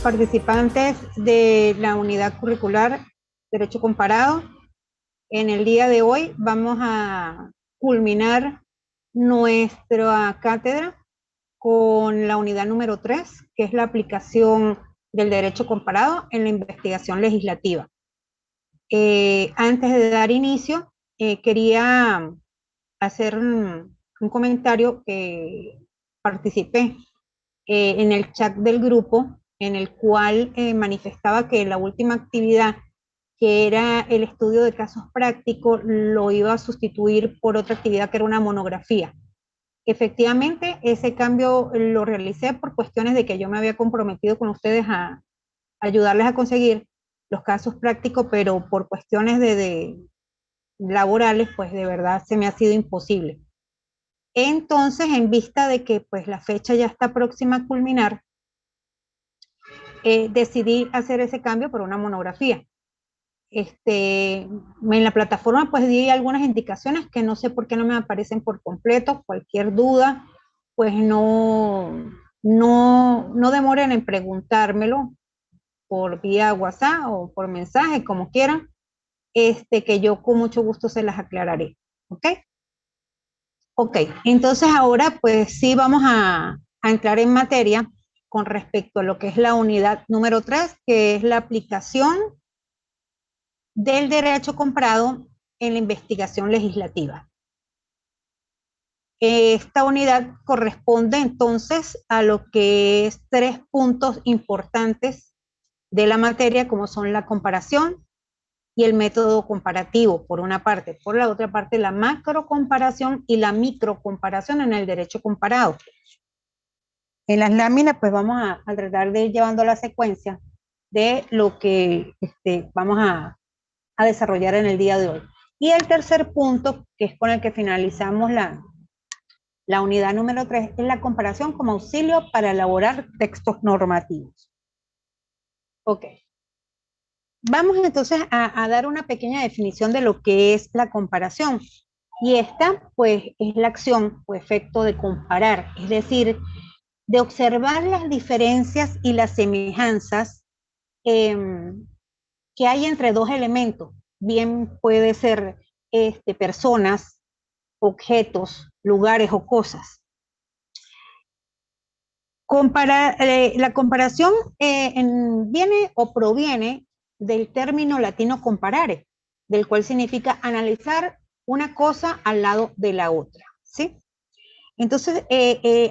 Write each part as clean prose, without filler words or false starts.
participantes de la unidad curricular Derecho Comparado. En el día de hoy vamos a culminar nuestra cátedra con la unidad número 3, que es la aplicación del derecho comparado en la investigación legislativa. Antes de dar inicio, quería hacer un comentario que participé en el chat del grupo, en el cual manifestaba que la última actividad, que era el estudio de casos prácticos, lo iba a sustituir por otra actividad que era una monografía. Efectivamente, ese cambio lo realicé por cuestiones de que yo me había comprometido con ustedes a ayudarles a conseguir los casos prácticos, pero por cuestiones de laborales, pues de verdad se me ha sido imposible. Entonces, en vista de que pues la fecha ya está próxima a culminar, decidí hacer ese cambio por una monografía. En la plataforma pues di algunas indicaciones que no sé por qué no me aparecen por completo. Cualquier duda, pues no demoren en preguntármelo por vía WhatsApp o por mensaje, como quieran, que yo con mucho gusto se las aclararé. ¿Ok? Ok, entonces ahora pues sí vamos a entrar en materia con respecto a lo que es la unidad número 3, que es la aplicación del derecho comparado en la investigación legislativa. Esta unidad corresponde entonces a lo que es 3 puntos importantes de la materia, como son la comparación y el método comparativo, por una parte. Por la otra parte, la macrocomparación y la microcomparación en el derecho comparado. En las láminas, pues vamos a tratar de ir llevando la secuencia de lo que vamos a desarrollar en el día de hoy. Y el tercer punto, que es con el que finalizamos la unidad número 3, es la comparación como auxilio para elaborar textos normativos. Ok. Vamos entonces a dar una pequeña definición de lo que es la comparación. Y esta, pues, es la acción o efecto de comparar, es decir, de observar las diferencias y las semejanzas que hay entre dos elementos. Bien puede ser personas, objetos, lugares o cosas. La comparación viene o proviene del término latino comparare, del cual significa analizar una cosa al lado de la otra, ¿sí? Entonces,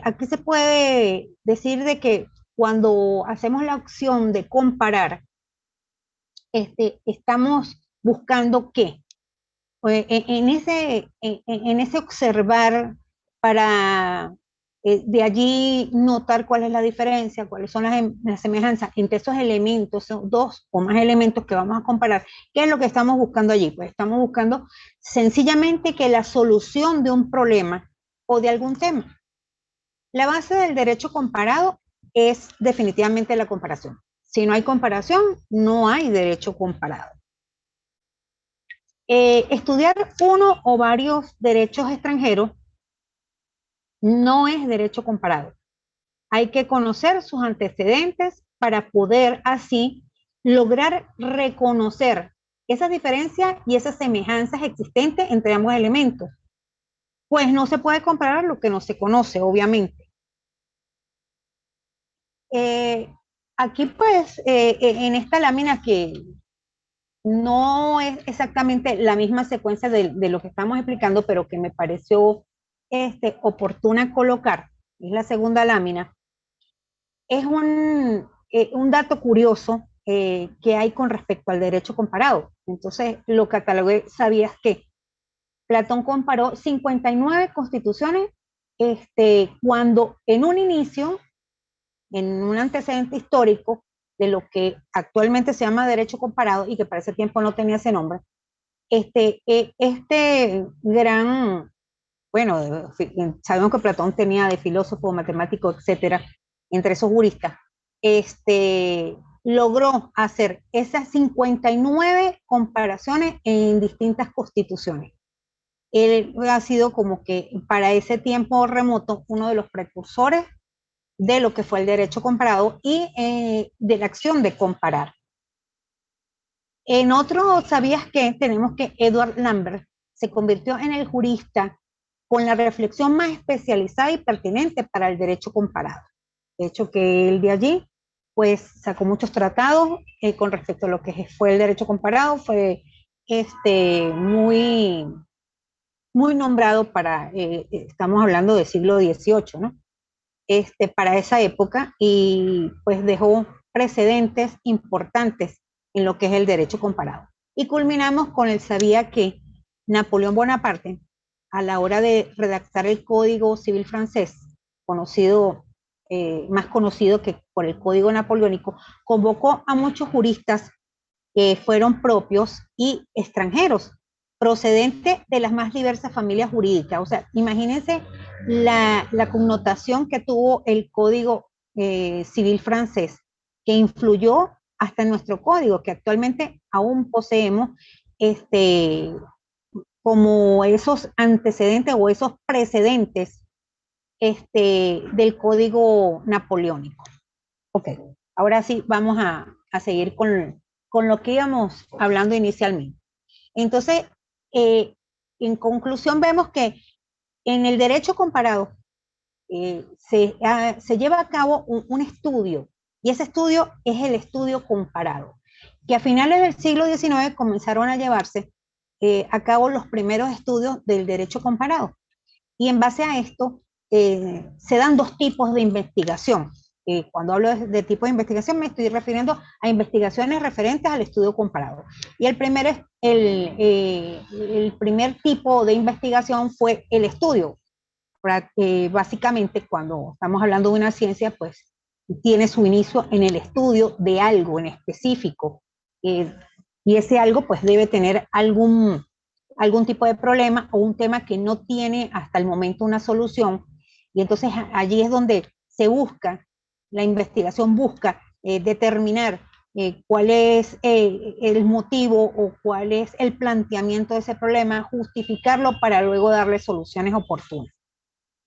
aquí se puede decir de que cuando hacemos la opción de comparar, estamos buscando ¿qué? En ese observar para de allí notar cuál es la diferencia, cuáles son las semejanzas entre esos elementos, son dos o más elementos que vamos a comparar. ¿Qué es lo que estamos buscando allí? Pues estamos buscando sencillamente que la solución de un problema o de algún tema. La base del derecho comparado es definitivamente la comparación. Si no hay comparación, no hay derecho comparado. Estudiar uno o varios derechos extranjeros no es derecho comparado. Hay que conocer sus antecedentes para poder así lograr reconocer esas diferencias y esas semejanzas existentes entre ambos elementos. Pues no se puede comparar lo que no se conoce, obviamente. Aquí pues, en esta lámina que no es exactamente la misma secuencia de lo que estamos explicando, pero que me pareció oportuna colocar, es la segunda lámina, es un dato curioso que hay con respecto al derecho comparado. Entonces, lo catalogué, ¿sabías qué? Platón comparó 59 constituciones cuando en un inicio, en un antecedente histórico de lo que actualmente se llama derecho comparado y que para ese tiempo no tenía ese nombre, gran, bueno, sabemos que Platón tenía de filósofo, matemático, etcétera, entre esos juristas, logró hacer esas 59 comparaciones en distintas constituciones. Él ha sido como que para ese tiempo remoto uno de los precursores de lo que fue el derecho comparado y de la acción de comparar. En otro, ¿sabías que tenemos que Edward Lambert se convirtió en el jurista con la reflexión más especializada y pertinente para el derecho comparado? De hecho, que él de allí, pues sacó muchos tratados con respecto a lo que fue el derecho comparado, fue muy, muy nombrado para, estamos hablando del siglo XVIII, ¿no? Para esa época y pues dejó precedentes importantes en lo que es el derecho comparado. Y culminamos con el sabía que Napoleón Bonaparte, a la hora de redactar el Código Civil francés, conocido, más conocido que por el Código Napoleónico, convocó a muchos juristas que fueron propios y extranjeros, procedentes de las más diversas familias jurídicas. O sea, imagínense la connotación que tuvo el Código Civil francés, que influyó hasta en nuestro código, que actualmente aún poseemos como esos antecedentes o esos precedentes del Código Napoleónico. Ok, ahora sí vamos a seguir con lo que íbamos hablando inicialmente. Entonces, eh, en conclusión, vemos que en el derecho comparado se lleva a cabo un estudio, y ese estudio es el estudio comparado, que a finales del siglo XIX comenzaron a llevarse a cabo los primeros estudios del derecho comparado. Y en base a esto, se dan dos tipos de investigación. Cuando hablo de tipo de investigación, me estoy refiriendo a investigaciones referentes al estudio comparado. Y el primer tipo de investigación fue el estudio. Básicamente, cuando estamos hablando de una ciencia, pues tiene su inicio en el estudio de algo en específico. Y ese algo, pues debe tener algún tipo de problema o un tema que no tiene hasta el momento una solución. Y entonces allí es donde se busca, la investigación busca determinar cuál es el motivo o cuál es el planteamiento de ese problema, justificarlo para luego darle soluciones oportunas.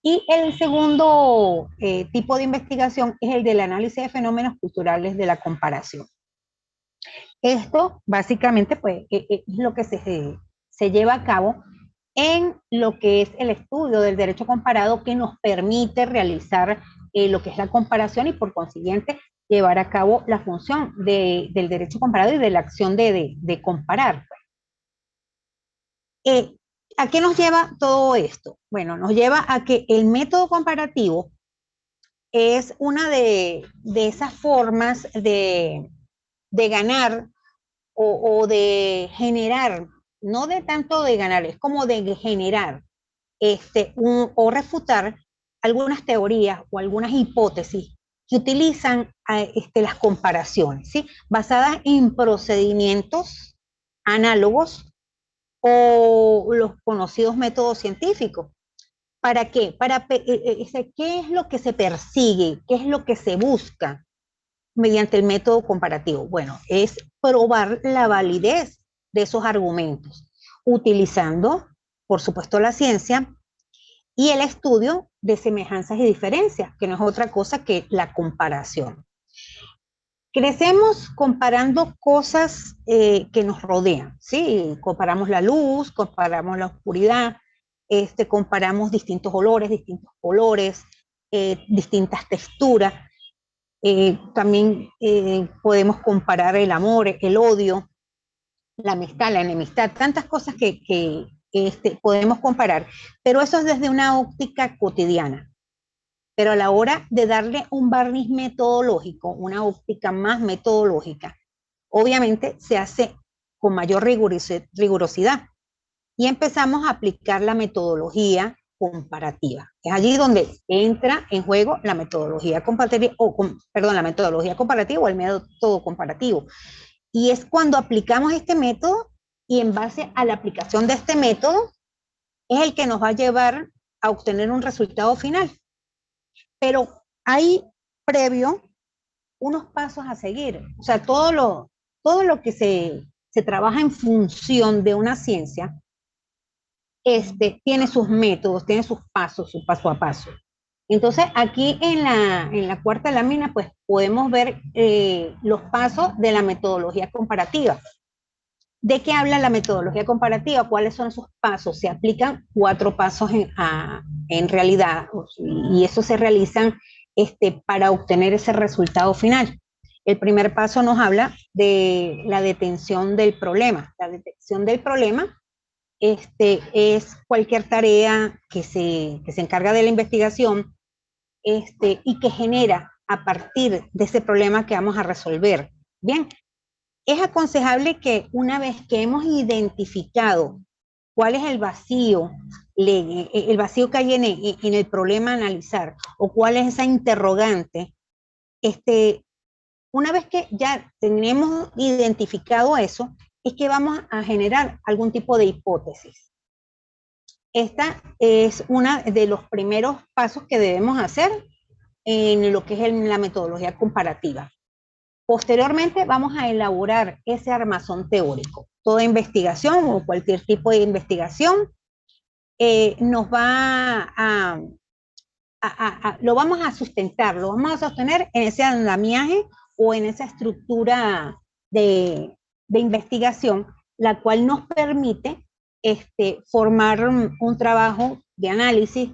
Y el segundo tipo de investigación es el del análisis de fenómenos culturales de la comparación. Esto básicamente pues, es lo que se lleva a cabo en lo que es el estudio del derecho comparado, que nos permite realizar lo que es la comparación y por consiguiente llevar a cabo la función del derecho comparado y de la acción de comparar. ¿A qué nos lleva todo esto? Bueno, nos lleva a que el método comparativo es una de esas formas de ganar o de generar, no de tanto de ganar, es como de generar o refutar algunas teorías o algunas hipótesis que utilizan las comparaciones, ¿sí? Basadas en procedimientos análogos o los conocidos métodos científicos. ¿Para qué? ¿Qué es lo que se persigue? ¿Qué es lo que se busca mediante el método comparativo? Bueno, es probar la validez de esos argumentos, utilizando, por supuesto, la ciencia y el estudio de semejanzas y diferencias, que no es otra cosa que la comparación. Crecemos comparando cosas que nos rodean, ¿sí? Comparamos la luz, comparamos la oscuridad, comparamos distintos olores, distintos colores, distintas texturas. También podemos comparar el amor, el odio, la amistad, la enemistad, tantas cosas que podemos comparar, pero eso es desde una óptica cotidiana. Pero a la hora de darle un barniz metodológico, una óptica más metodológica, obviamente se hace con mayor rigurosidad y empezamos a aplicar la metodología comparativa. Es allí donde entra en juego la metodología comparativa, la metodología comparativa o el método comparativo. Y es cuando aplicamos este método y en base a la aplicación de este método es el que nos va a llevar a obtener un resultado final. Pero hay previo unos pasos a seguir. O sea, todo lo que se trabaja en función de una ciencia tiene sus métodos, tiene sus pasos, su paso a paso. Entonces, aquí en la cuarta lámina, pues podemos ver los pasos de la metodología comparativa. ¿De qué habla la metodología comparativa? ¿Cuáles son esos pasos? Se aplican 4 pasos en realidad y eso se realizan para obtener ese resultado final. El primer paso nos habla de la detención del problema. La detección del problema es cualquier tarea que se encarga de la investigación y que genera a partir de ese problema que vamos a resolver. Bien, es aconsejable que una vez que hemos identificado cuál es el vacío que hay en el problema a analizar, o cuál es esa interrogante, una vez que ya tenemos identificado eso, es que vamos a generar algún tipo de hipótesis. Esta es uno de los primeros pasos que debemos hacer en lo que es la metodología comparativa. Posteriormente vamos a elaborar ese armazón teórico. Toda investigación o cualquier tipo de investigación nos va lo vamos a sustentar, lo vamos a sostener en ese andamiaje o en esa estructura de investigación, la cual nos permite formar un trabajo de análisis,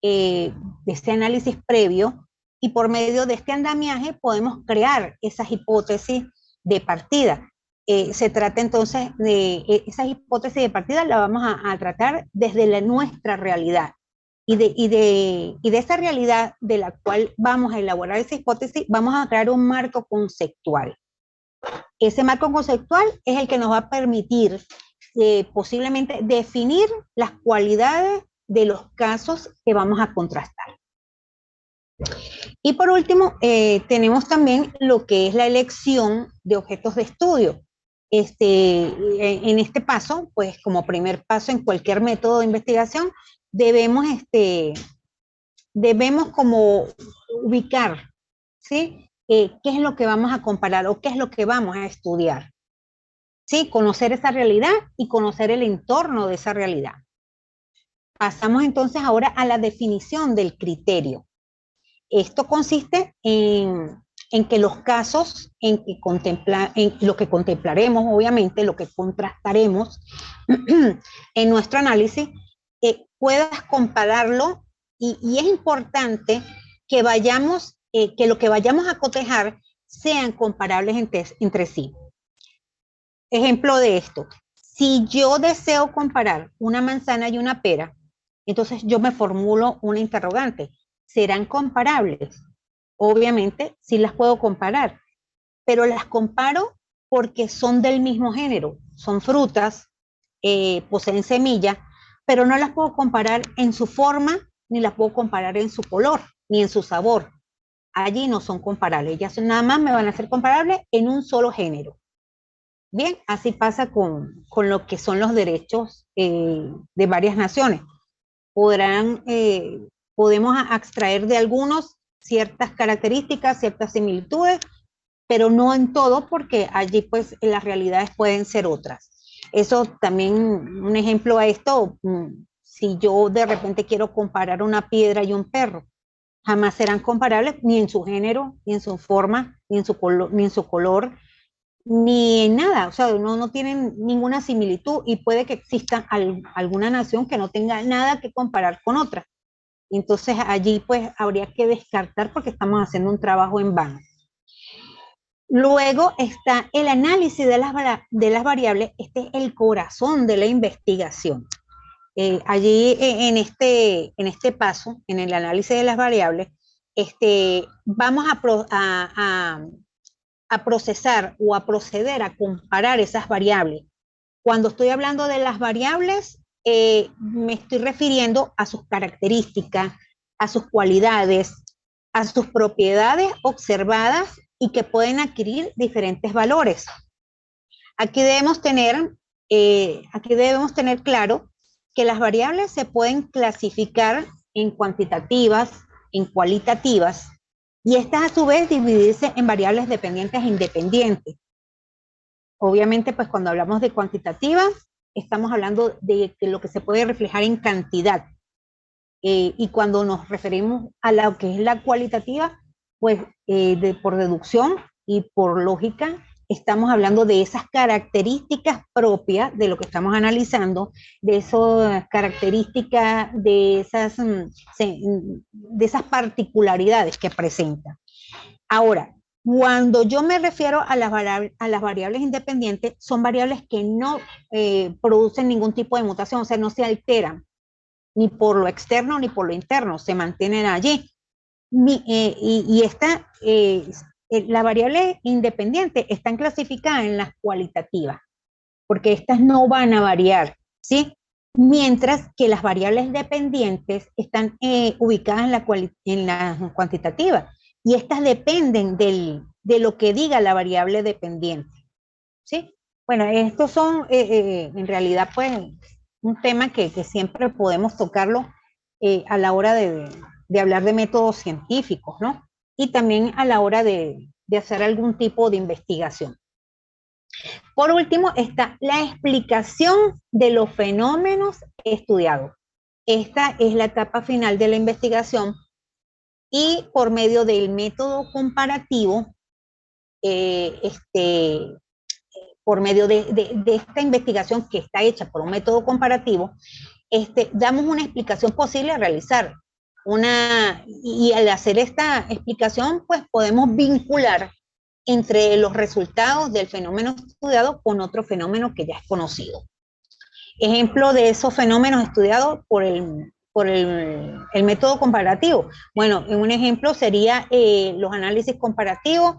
de este análisis previo, y por medio de este andamiaje podemos crear esas hipótesis de partida. Se trata entonces de esas hipótesis de partida, la vamos a tratar desde nuestra realidad. Y de esa realidad de la cual vamos a elaborar esa hipótesis, vamos a crear un marco conceptual. Ese marco conceptual es el que nos va a permitir posiblemente definir las cualidades de los casos que vamos a contrastar. Y por último, tenemos también lo que es la elección de objetos de estudio. En este paso, pues como primer paso en cualquier método de investigación, debemos como ubicar, ¿sí? ¿Qué es lo que vamos a comparar o qué es lo que vamos a estudiar? ¿Sí? Conocer esa realidad y conocer el entorno de esa realidad. Pasamos entonces ahora a la definición del criterio. Esto consiste en que los casos en lo que contemplaremos, obviamente, lo que contrastaremos en nuestro análisis, puedas compararlo y es importante que que lo que vayamos a cotejar sean comparables entre sí. Ejemplo de esto, si yo deseo comparar una manzana y una pera, entonces yo me formulo una interrogante. ¿Serán comparables? Obviamente sí las puedo comparar, pero las comparo porque son del mismo género, son frutas, poseen semilla, pero no las puedo comparar en su forma, ni las puedo comparar en su color, ni en su sabor. Allí no son comparables, ellas nada más me van a ser comparables en un solo género. Bien, así pasa con lo que son los derechos de varias naciones. Podemos extraer de algunos ciertas características, ciertas similitudes, pero no en todo porque allí pues las realidades pueden ser otras. Eso también, un ejemplo a esto, si yo de repente quiero comparar una piedra y un perro, jamás serán comparables ni en su género, ni en su forma, ni en su color, ni en nada, o sea, no tienen ninguna similitud y puede que exista alguna nación que no tenga nada que comparar con otra. Entonces allí pues habría que descartar porque estamos haciendo un trabajo en vano. Luego está el análisis de las variables, este es el corazón de la investigación. Allí en este paso, en el análisis de las variables, vamos a procesar o a proceder a comparar esas variables. Cuando estoy hablando de las variables, me estoy refiriendo a sus características, a sus cualidades, a sus propiedades observadas y que pueden adquirir diferentes valores. Aquí debemos tener claro que las variables se pueden clasificar en cuantitativas, en cualitativas, y estas a su vez dividirse en variables dependientes e independientes. Obviamente, pues cuando hablamos de cuantitativas, estamos hablando de lo que se puede reflejar en cantidad. y cuando nos referimos a lo que es la cualitativa, pues por deducción y por lógica, estamos hablando de esas características propias de lo que estamos analizando, de esas características, de esas particularidades que presenta. Ahora, cuando yo me refiero a las variables independientes, son variables que no producen ningún tipo de mutación, o sea, no se alteran ni por lo externo ni por lo interno, se mantienen allí. La variable independiente están clasificadas en las cualitativas, porque estas no van a variar, ¿sí? Mientras que las variables dependientes están ubicadas en la cuantitativa, y estas dependen de lo que diga la variable dependiente, ¿sí? Bueno, estos son en realidad pues un tema que siempre podemos tocarlo a la hora de hablar de métodos científicos, ¿no? Y también a la hora de hacer algún tipo de investigación. Por último, está la explicación de los fenómenos estudiados. Esta es la etapa final de la investigación y por medio del método comparativo, por medio de esta investigación que está hecha por un método comparativo, damos una explicación posible a realizar. Y al hacer esta explicación, pues podemos vincular entre los resultados del fenómeno estudiado con otro fenómeno que ya es conocido. Ejemplo de esos fenómenos estudiados por el método comparativo. Bueno, un ejemplo sería los análisis comparativos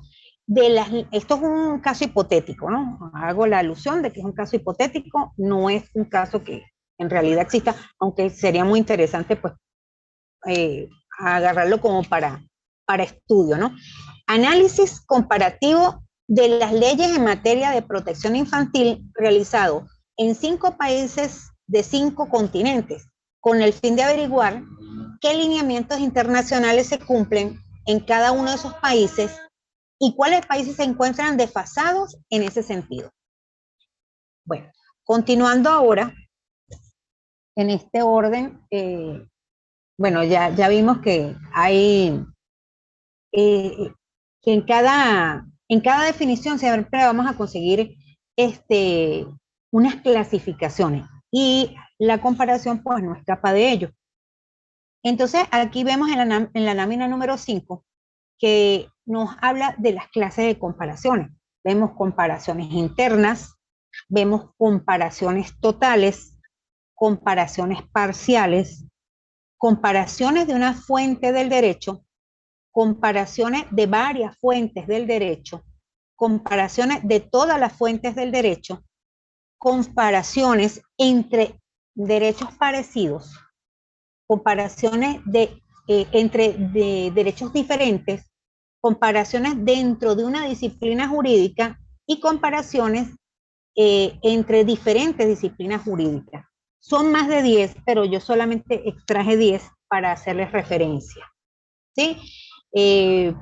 esto es un caso hipotético, ¿no? Hago la alusión de que es un caso hipotético, no es un caso que en realidad exista, aunque sería muy interesante, pues, agarrarlo como para estudio, ¿no? Análisis comparativo de las leyes en materia de protección infantil realizado en 5 países de 5 continentes, con el fin de averiguar qué lineamientos internacionales se cumplen en cada uno de esos países y cuáles países se encuentran desfasados en ese sentido. Bueno, continuando ahora, en este orden, bueno, ya vimos que hay, que en cada definición siempre vamos a conseguir unas clasificaciones y la comparación pues no escapa de ello. Entonces aquí vemos en la lámina número 5 que nos habla de las clases de comparaciones. Vemos comparaciones internas, vemos comparaciones totales, comparaciones parciales, comparaciones de una fuente del derecho, comparaciones de varias fuentes del derecho, comparaciones de todas las fuentes del derecho, comparaciones entre derechos parecidos, comparaciones entre derechos diferentes, comparaciones dentro de una disciplina jurídica y comparaciones entre diferentes disciplinas jurídicas. Son más de 10, pero yo solamente extraje 10 para hacerles referencia, ¿sí?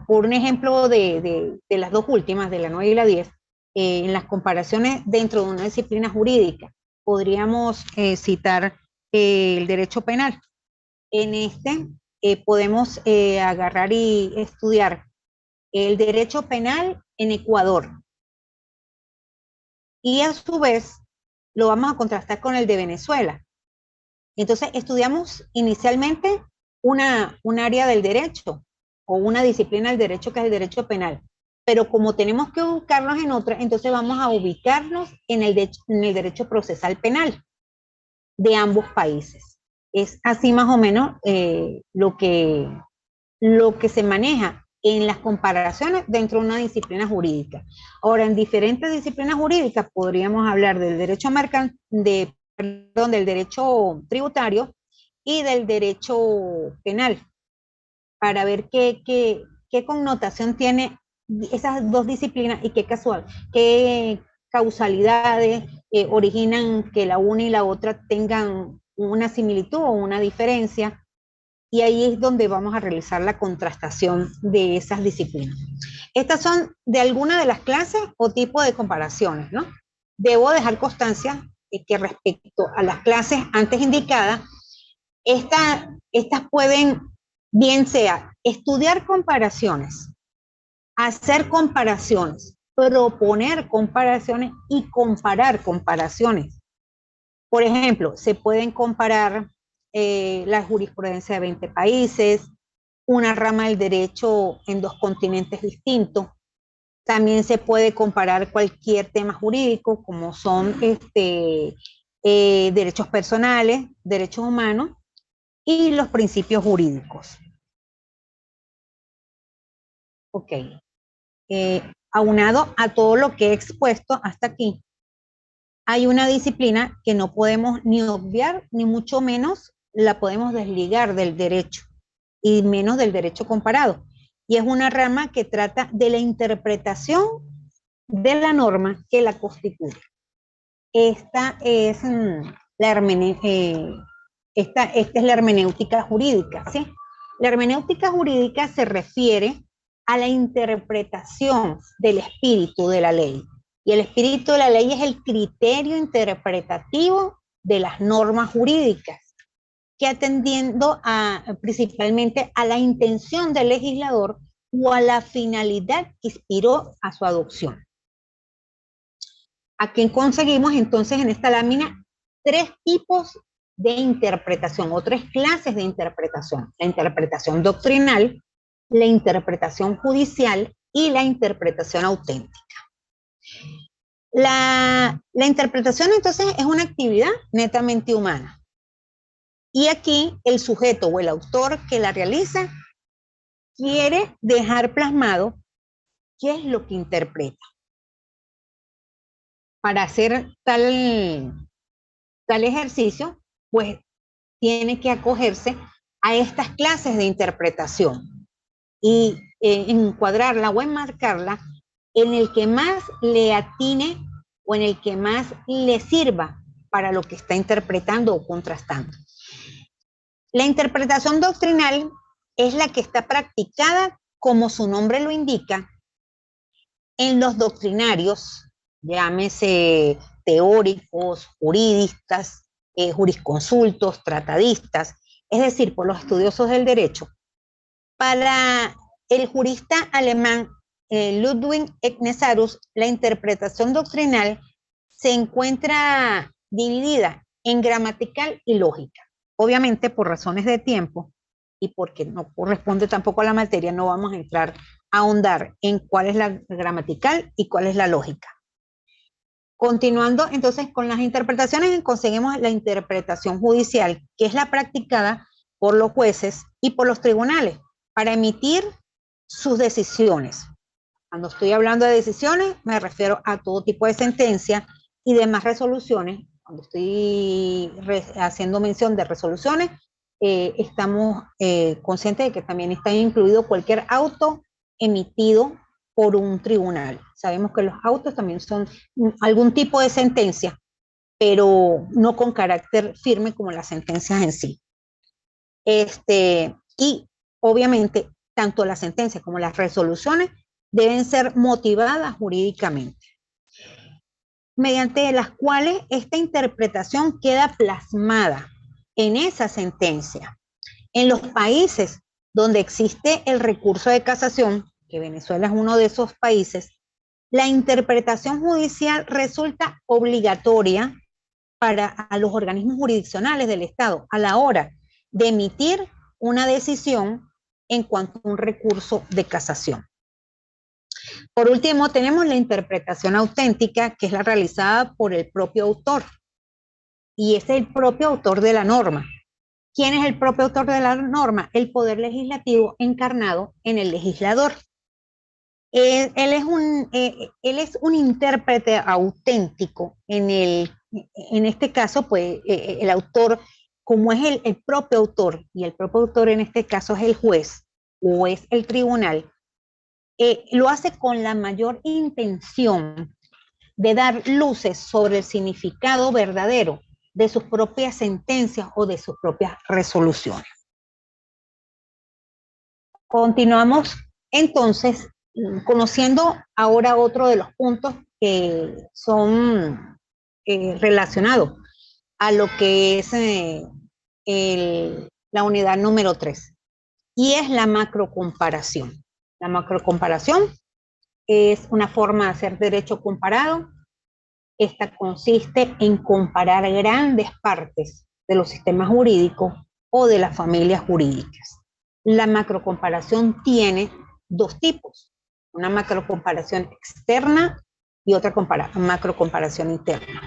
Por un ejemplo de las dos últimas, de la 9 y la 10, en las comparaciones dentro de una disciplina jurídica, podríamos citar el derecho penal. En podemos agarrar y estudiar el derecho penal en Ecuador. Y a su vez lo vamos a contrastar con el de Venezuela. Entonces estudiamos inicialmente un área del derecho o una disciplina del derecho que es el derecho penal. Pero como tenemos que ubicarnos en otra, entonces vamos a ubicarnos en el derecho procesal penal de ambos países. Es así más o menos lo que se maneja en las comparaciones dentro de una disciplina jurídica. Ahora, en diferentes disciplinas jurídicas podríamos hablar del derecho del derecho tributario y del derecho penal, para ver qué connotación tiene esas dos disciplinas y qué causalidades originan que la una y la otra tengan una similitud o una diferencia. Y ahí es donde vamos a realizar la contrastación de esas disciplinas. Estas son de alguna de las clases o tipos de comparaciones, ¿no? Debo dejar constancia que respecto a las clases antes indicadas, Estas pueden, bien sea, estudiar comparaciones, hacer comparaciones, proponer comparaciones y comparar comparaciones. Por ejemplo, se pueden comparar la jurisprudencia de 20 países, una rama del derecho en 2 continentes distintos. También se puede comparar cualquier tema jurídico, como son derechos personales, derechos humanos y los principios jurídicos. Ok. Aunado a todo lo que he expuesto hasta aquí, hay una disciplina que no podemos ni obviar, ni mucho menos la podemos desligar del derecho, y menos del derecho comparado. Y es una rama que trata de la interpretación de la norma que la constituye. Esta es esta es la hermenéutica jurídica, ¿sí? La hermenéutica jurídica se refiere a la interpretación del espíritu de la ley. Y el espíritu de la ley es el criterio interpretativo de las normas jurídicas, que atendiendo principalmente a la intención del legislador o a la finalidad que inspiró a su adopción. Aquí conseguimos entonces en esta lámina 3 tipos de interpretación o 3 clases de interpretación: la interpretación doctrinal, la interpretación judicial y la interpretación auténtica. La interpretación entonces es una actividad netamente humana. Y aquí el sujeto o el autor que la realiza quiere dejar plasmado qué es lo que interpreta. Para hacer tal ejercicio, pues tiene que acogerse a estas clases de interpretación y encuadrarla o enmarcarla en el que más le atine o en el que más le sirva para lo que está interpretando o contrastando. La interpretación doctrinal es la que está practicada, como su nombre lo indica, en los doctrinarios, llámese teóricos, juristas, jurisconsultos, tratadistas, es decir, por los estudiosos del derecho. Para el jurista alemán Ludwig Egnesarus, la interpretación doctrinal se encuentra dividida en gramatical y lógica. Obviamente, por razones de tiempo y porque no corresponde tampoco a la materia, no vamos a entrar a ahondar en cuál es la gramatical y cuál es la lógica. Continuando entonces con las interpretaciones, conseguimos la interpretación judicial, que es la practicada por los jueces y por los tribunales para emitir sus decisiones. Cuando estoy hablando de decisiones, me refiero a todo tipo de sentencia y demás resoluciones. Cuando estoy haciendo mención de resoluciones, estamos conscientes de que también está incluido cualquier auto emitido por un tribunal. Sabemos que los autos también son algún tipo de sentencia, pero no con carácter firme como las sentencias en sí. Y obviamente, tanto las sentencias como las resoluciones deben ser motivadas jurídicamente, mediante las cuales esta interpretación queda plasmada en esa sentencia. En los países donde existe el recurso de casación, que Venezuela es uno de esos países, la interpretación judicial resulta obligatoria para los organismos jurisdiccionales del Estado a la hora de emitir una decisión en cuanto a un recurso de casación. Por último, tenemos la interpretación auténtica, que es la realizada por el propio autor, y es el propio autor de la norma. ¿Quién es el propio autor de la norma? El poder legislativo encarnado en el legislador. Él es un intérprete auténtico. En este caso, pues, el autor, como es el propio autor, y el propio autor en este caso es el juez o es el tribunal, lo hace con la mayor intención de dar luces sobre el significado verdadero de sus propias sentencias o de sus propias resoluciones. Continuamos entonces conociendo ahora otro de los puntos que son relacionados a lo que es la unidad número 3, y es la macrocomparación. La macrocomparación es una forma de hacer derecho comparado. Esta consiste en comparar grandes partes de los sistemas jurídicos o de las familias jurídicas. La macrocomparación tiene dos tipos, una macrocomparación externa y otra macrocomparación interna.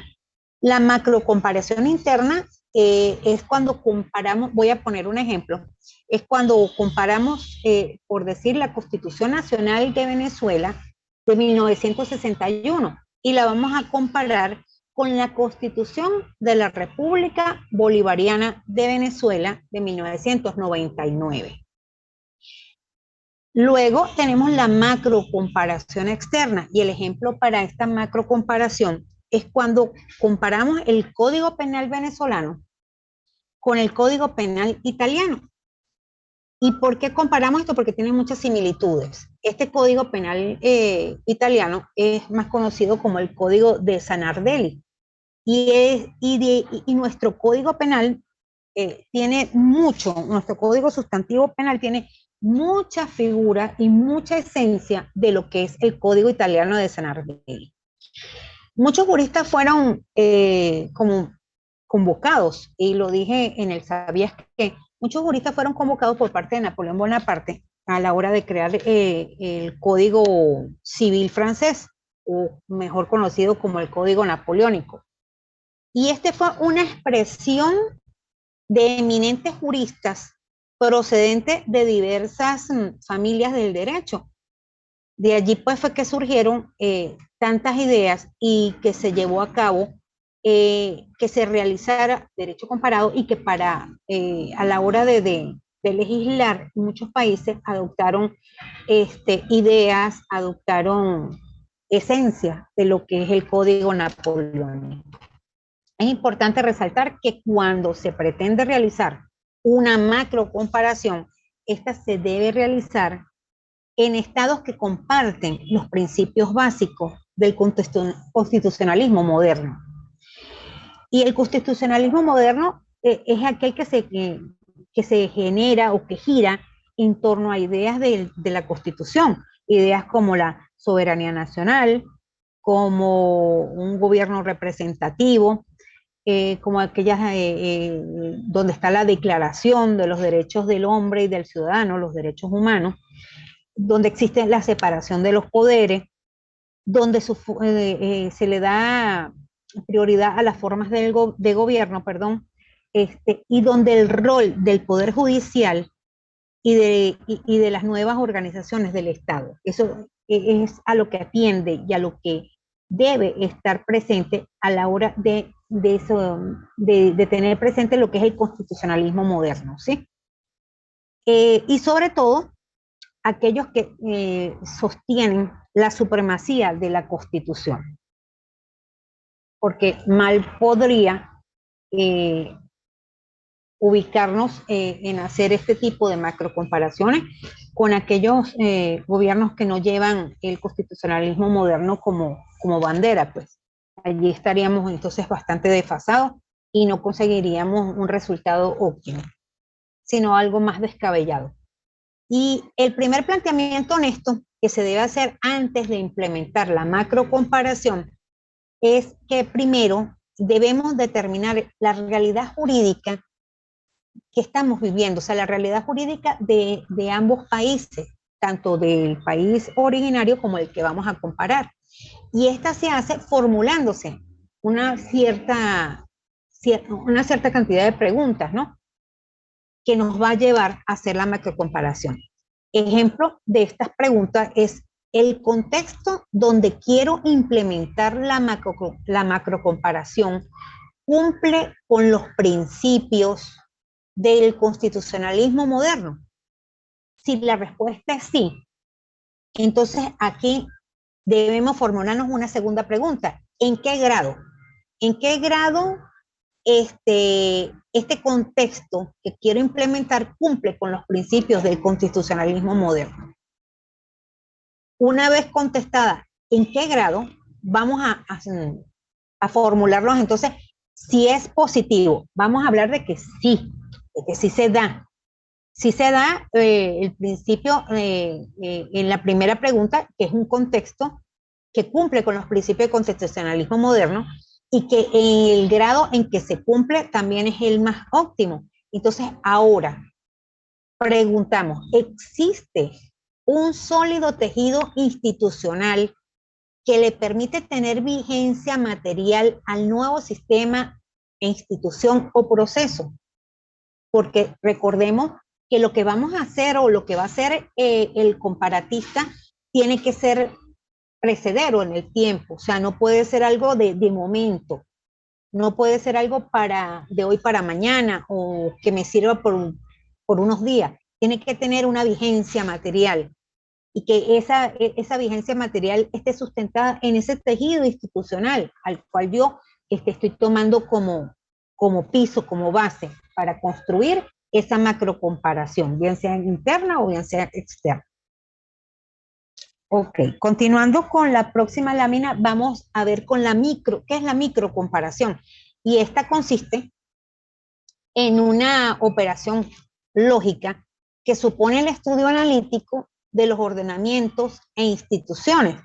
La macrocomparación interna es cuando comparamos, voy a poner un ejemplo, es cuando comparamos, por decir, la Constitución Nacional de Venezuela de 1961 y la vamos a comparar con la Constitución de la República Bolivariana de Venezuela de 1999. Luego tenemos la macrocomparación externa, y el ejemplo para esta macrocomparación es cuando comparamos el Código Penal venezolano con el Código Penal italiano. ¿Y por qué comparamos esto? Porque tiene muchas similitudes. Este Código Penal italiano es más conocido como el Código de Sanardelli. Y nuestro Código Penal tiene mucho, nuestro Código Sustantivo Penal tiene mucha figura y mucha esencia de lo que es el Código Italiano de Sanardelli. Muchos juristas fueron como convocados, y lo dije en el ¿Sabías qué? Muchos juristas fueron convocados por parte de Napoleón Bonaparte a la hora de crear el Código Civil francés, o mejor conocido como el Código Napoleónico. Y este fue una expresión de eminentes juristas procedentes de diversas familias del derecho. De allí pues fue que surgieron tantas ideas y que se llevó a cabo que se realizara derecho comparado, y que a la hora de legislar, muchos países adoptaron ideas, adoptaron esencia de lo que es el Código Napoleónico. Es importante resaltar que cuando se pretende realizar una macro comparación, esta se debe realizar en estados que comparten los principios básicos del constitucionalismo moderno. Y el constitucionalismo moderno es aquel que se genera o que gira en torno a ideas de la Constitución, ideas como la soberanía nacional, como un gobierno representativo, como aquellas donde está la Declaración de los Derechos del Hombre y del Ciudadano, los derechos humanos, donde existe la separación de los poderes, donde se le da prioridad a las formas de gobierno, y donde el rol del Poder Judicial y de las nuevas organizaciones del Estado, eso es a lo que atiende y a lo que debe estar presente a la hora de tener presente lo que es el constitucionalismo moderno, ¿sí? Y sobre todo, aquellos que sostienen la supremacía de la Constitución, porque mal podría ubicarnos en hacer este tipo de macrocomparaciones con aquellos gobiernos que no llevan el constitucionalismo moderno como bandera, pues allí estaríamos entonces bastante desfasados y no conseguiríamos un resultado óptimo, sino algo más descabellado. Y el primer planteamiento honesto que se debe hacer antes de implementar la macrocomparación es que primero debemos determinar la realidad jurídica que estamos viviendo, o sea, la realidad jurídica de ambos países, tanto del país originario como el que vamos a comparar. Y esta se hace formulándose una cierta cantidad de preguntas, ¿no?, que nos va a llevar a hacer la macrocomparación. Ejemplo de estas preguntas es el contexto donde quiero implementar la macrocomparación, ¿cumple con los principios del constitucionalismo moderno? Si la respuesta es sí, entonces aquí debemos formularnos una segunda pregunta: ¿en qué grado? ¿En qué grado este contexto que quiero implementar cumple con los principios del constitucionalismo moderno? Una vez contestada en qué grado, vamos a formularlos entonces. Si es positivo, vamos a hablar de que sí, Es que sí se da el principio en la primera pregunta, que es un contexto que cumple con los principios de contextualizacionalismo moderno y que el grado en que se cumple también es el más óptimo. Entonces, ahora preguntamos, ¿existe un sólido tejido institucional que le permite tener vigencia material al nuevo sistema, institución o proceso? Porque recordemos que lo que vamos a hacer o lo que va a hacer el comparatista tiene que ser precedero en el tiempo, o sea, no puede ser algo de momento, no puede ser algo de hoy para mañana o que me sirva por unos días, tiene que tener una vigencia material y que esa vigencia material esté sustentada en ese tejido institucional al cual yo estoy tomando como piso, como base para construir esa macrocomparación, bien sea interna o bien sea externa. Ok, continuando con la próxima lámina, vamos a ver con la micro, ¿qué es la microcomparación? Y esta consiste en una operación lógica que supone el estudio analítico de los ordenamientos e instituciones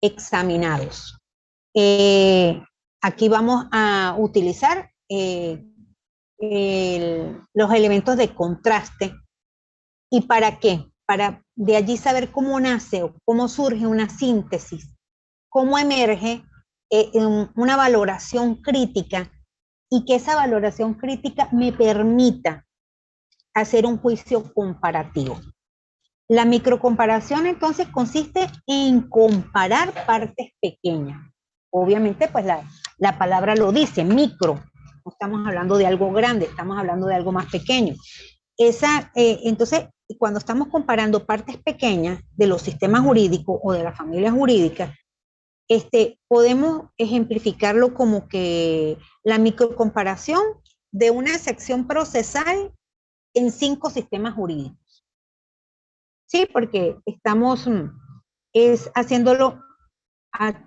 examinados. Aquí vamos a utilizar los elementos de contraste. ¿Y para qué? Para de allí saber cómo nace o cómo surge una síntesis, cómo emerge una valoración crítica y que esa valoración crítica me permita hacer un juicio comparativo. La microcomparación entonces consiste en comparar partes pequeñas. Obviamente, pues la palabra lo dice, micro. No estamos hablando de algo grande, estamos hablando de algo más pequeño. Entonces, cuando estamos comparando partes pequeñas de los sistemas jurídicos o de las familias jurídicas, podemos ejemplificarlo como que la microcomparación de una sección procesal en 5 sistemas jurídicos. Sí, porque estamos haciéndolo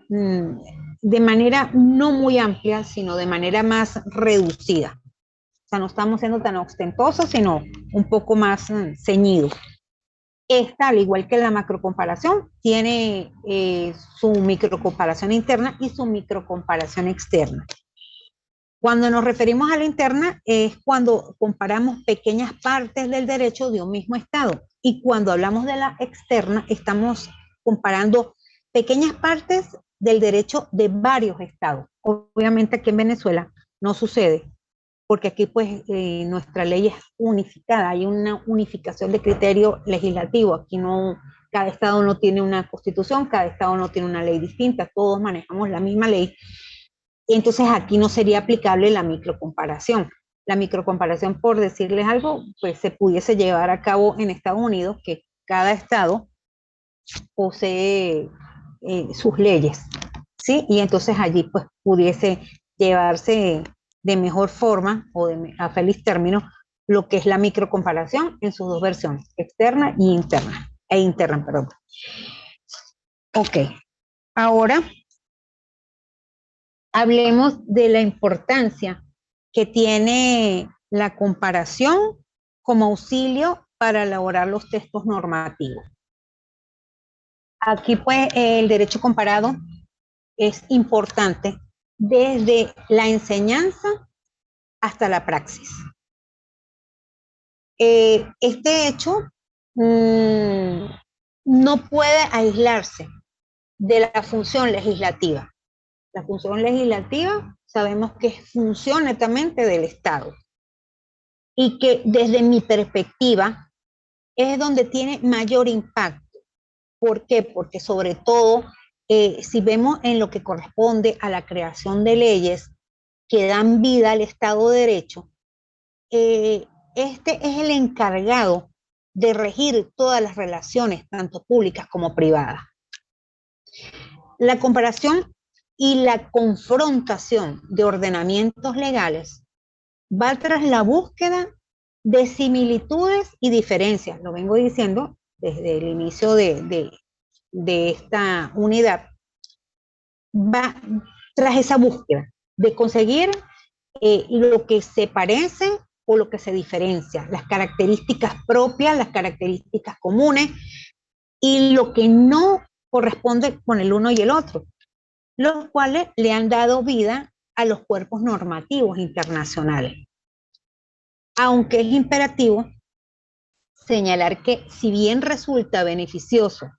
de manera no muy amplia, sino de manera más reducida. O sea, no estamos siendo tan ostentosos, sino un poco más ceñidos. Esta, al igual que la macrocomparación, tiene su microcomparación interna y su microcomparación externa. Cuando nos referimos a la interna es cuando comparamos pequeñas partes del derecho de un mismo estado. Y cuando hablamos de la externa, estamos comparando pequeñas partes del derecho de varios estados. Obviamente aquí en Venezuela no sucede, porque aquí pues nuestra ley es unificada, hay una unificación de criterio legislativo. Aquí no, cada estado no tiene una constitución, cada estado no tiene una ley distinta, todos manejamos la misma ley. Entonces aquí no sería aplicable la microcomparación. La microcomparación, por decirles algo, pues se pudiese llevar a cabo en Estados Unidos, que cada estado posee sus leyes, ¿sí? Y entonces allí pues pudiese llevarse de mejor forma o a feliz término lo que es la microcomparación en sus dos versiones, externa y interna, perdón. Ok, ahora hablemos de la importancia que tiene la comparación como auxilio para elaborar los textos normativos. Aquí pues el derecho comparado es importante desde la enseñanza hasta la praxis. Este hecho no puede aislarse de la función legislativa. La función legislativa sabemos que es función netamente del Estado y que desde mi perspectiva es donde tiene mayor impacto. ¿Por qué? Porque sobre todo si vemos en lo que corresponde a la creación de leyes que dan vida al Estado de Derecho, este es el encargado de regir todas las relaciones, tanto públicas como privadas. La comparación y la confrontación de ordenamientos legales va tras la búsqueda de similitudes y diferencias. Lo vengo diciendo desde el inicio de esta unidad. Va tras esa búsqueda de conseguir lo que se parece o lo que se diferencia, las características propias, las características comunes y lo que no corresponde con el uno y el otro, los cuales le han dado vida a los cuerpos normativos internacionales. Aunque es imperativo señalar que si bien resulta beneficioso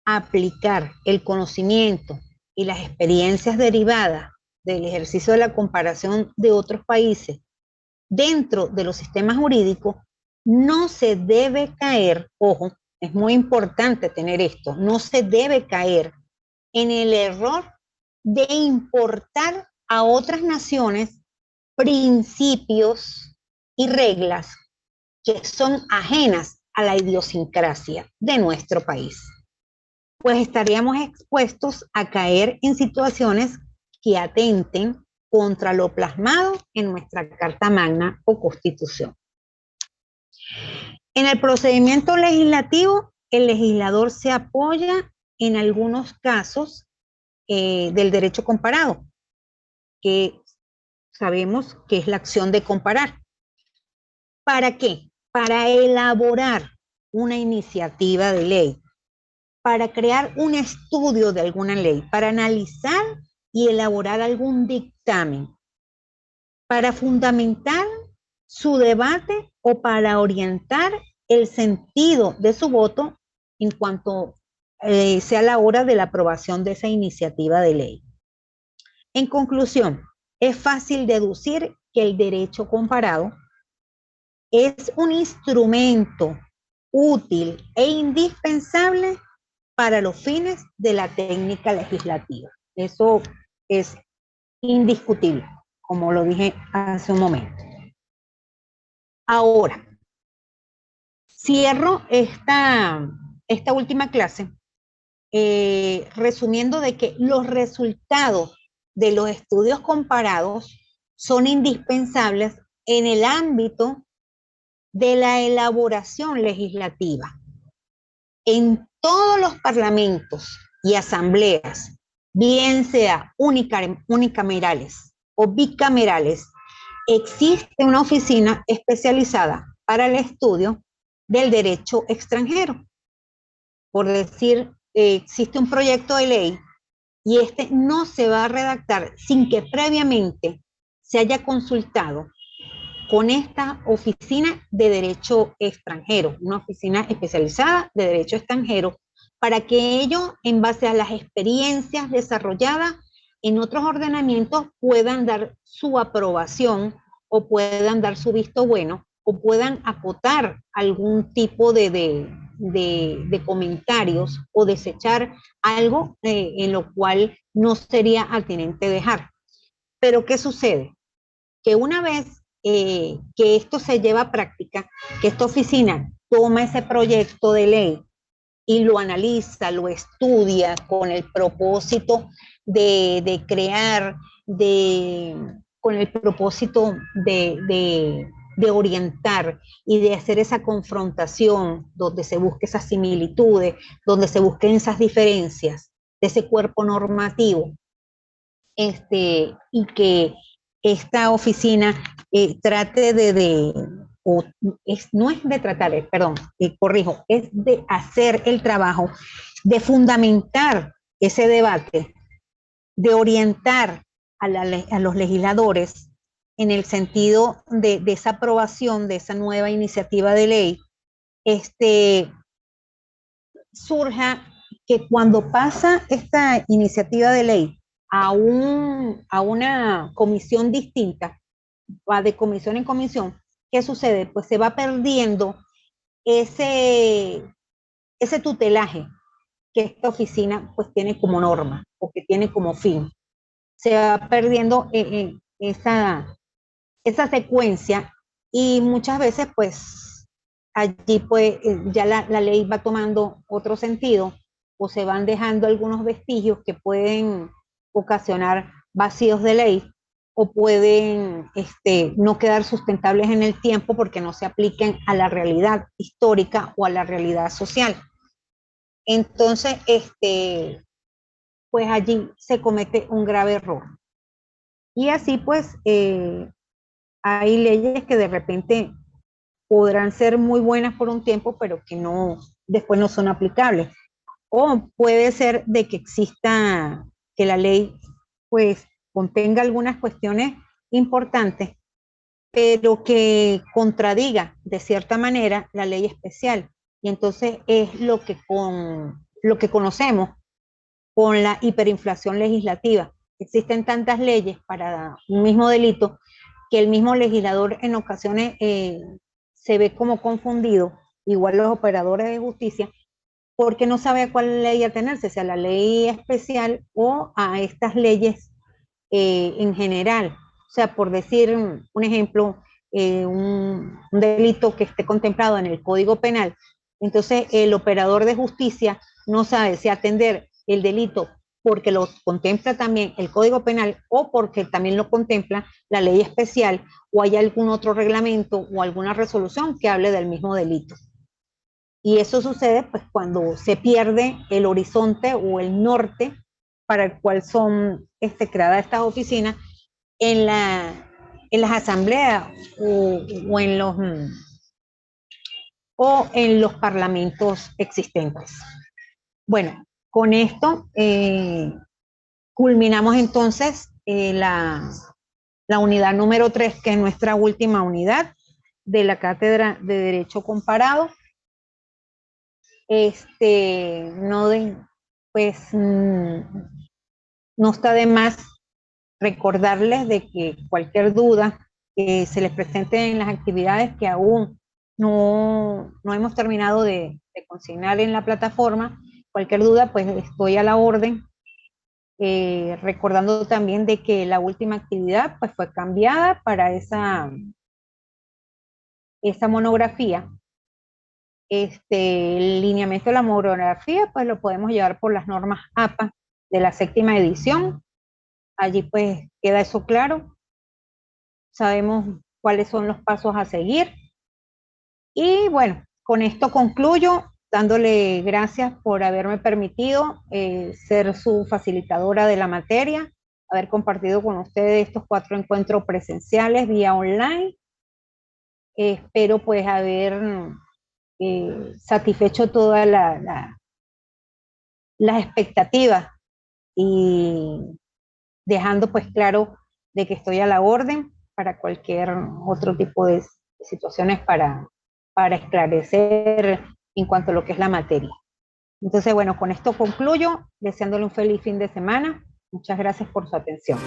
aplicar el conocimiento y las experiencias derivadas del ejercicio de la comparación de otros países dentro de los sistemas jurídicos, no se debe caer, ojo, es muy importante tener esto, no se debe caer en el error de importar a otras naciones principios y reglas que son ajenas a la idiosincrasia de nuestro país, pues estaríamos expuestos a caer en situaciones que atenten contra lo plasmado en nuestra Carta Magna o Constitución. En el procedimiento legislativo, el legislador se apoya en algunos casos del derecho comparado, que sabemos que es la acción de comparar. ¿Para qué? Para elaborar una iniciativa de ley, para crear un estudio de alguna ley, para analizar y elaborar algún dictamen, para fundamentar su debate o para orientar el sentido de su voto en cuanto sea la hora de la aprobación de esa iniciativa de ley. En conclusión, es fácil deducir que el derecho comparado es un instrumento útil e indispensable para los fines de la técnica legislativa. Eso es indiscutible, como lo dije hace un momento. Ahora, cierro esta última clase resumiendo de que los resultados de los estudios comparados son indispensables en el ámbito de la elaboración legislativa. En todos los parlamentos y asambleas, bien sea unicamerales o bicamerales, existe una oficina especializada para el estudio del derecho extranjero. Por decir, existe un proyecto de ley y este no se va a redactar sin que previamente se haya consultado con esta oficina de derecho extranjero, una oficina especializada de derecho extranjero, para que ellos, en base a las experiencias desarrolladas en otros ordenamientos, puedan dar su aprobación o puedan dar su visto bueno o puedan acotar algún tipo de comentarios o desechar algo en lo cual no sería atinente dejar. Pero ¿qué sucede? Que una vez que esto se lleva a práctica, que esta oficina toma ese proyecto de ley y lo analiza, lo estudia con el propósito de crear, con el propósito de orientar y de hacer esa confrontación donde se busque esas similitudes, donde se busquen esas diferencias de ese cuerpo normativo, y que esta oficina trate no es de tratar, perdón, corrijo, es de hacer el trabajo, de fundamentar ese debate, de orientar a los legisladores en el sentido de esa aprobación de esa nueva iniciativa de ley, surja que cuando pasa esta iniciativa de ley a una comisión distinta, va de comisión en comisión, ¿qué sucede? Pues se va perdiendo ese tutelaje que esta oficina pues tiene como norma o que tiene como fin. Se va perdiendo esa secuencia y muchas veces pues allí pues ya la ley va tomando otro sentido o se van dejando algunos vestigios que pueden ocasionar vacíos de ley o pueden no quedar sustentables en el tiempo porque no se apliquen a la realidad histórica o a la realidad social. Entonces, pues allí se comete un grave error. Y así pues hay leyes que de repente podrán ser muy buenas por un tiempo, pero que no, después no son aplicables. O puede ser de que exista, que la ley pues contenga algunas cuestiones importantes, pero que contradiga de cierta manera la ley especial. Y entonces es lo que conocemos con la hiperinflación legislativa. Existen tantas leyes para un mismo delito que el mismo legislador en ocasiones se ve como confundido, igual los operadores de justicia, porque no sabe a cuál ley atenerse, si a la ley especial o a estas leyes en general. O sea, por decir un ejemplo, un delito que esté contemplado en el Código Penal, entonces el operador de justicia no sabe si atender el delito porque lo contempla también el Código Penal o porque también lo contempla la ley especial o hay algún otro reglamento o alguna resolución que hable del mismo delito. Y eso sucede pues cuando se pierde el horizonte o el norte para el cual son creadas estas oficinas en, en las asambleas o o en los parlamentos existentes. Bueno, con esto culminamos entonces la unidad número 3, que es nuestra última unidad de la Cátedra de Derecho Comparado. No pues no está de más recordarles de que cualquier duda que se les presente en las actividades que aún no hemos terminado de consignar en la plataforma, cualquier duda pues estoy a la orden, recordando también de que la última actividad pues fue cambiada para esa monografía. El lineamiento de la monografía pues lo podemos llevar por las normas APA de la 7ª edición. Allí pues queda eso claro. Sabemos cuáles son los pasos a seguir. Y bueno, con esto concluyo, dándole gracias por haberme permitido ser su facilitadora de la materia, haber compartido con ustedes estos 4 encuentros presenciales vía online. Espero pues haber satisfecho todas las expectativas y dejando pues claro de que estoy a la orden para cualquier otro tipo de situaciones para esclarecer en cuanto a lo que es la materia. Entonces, bueno, con esto concluyo, deseándole un feliz fin de semana. Muchas gracias por su atención.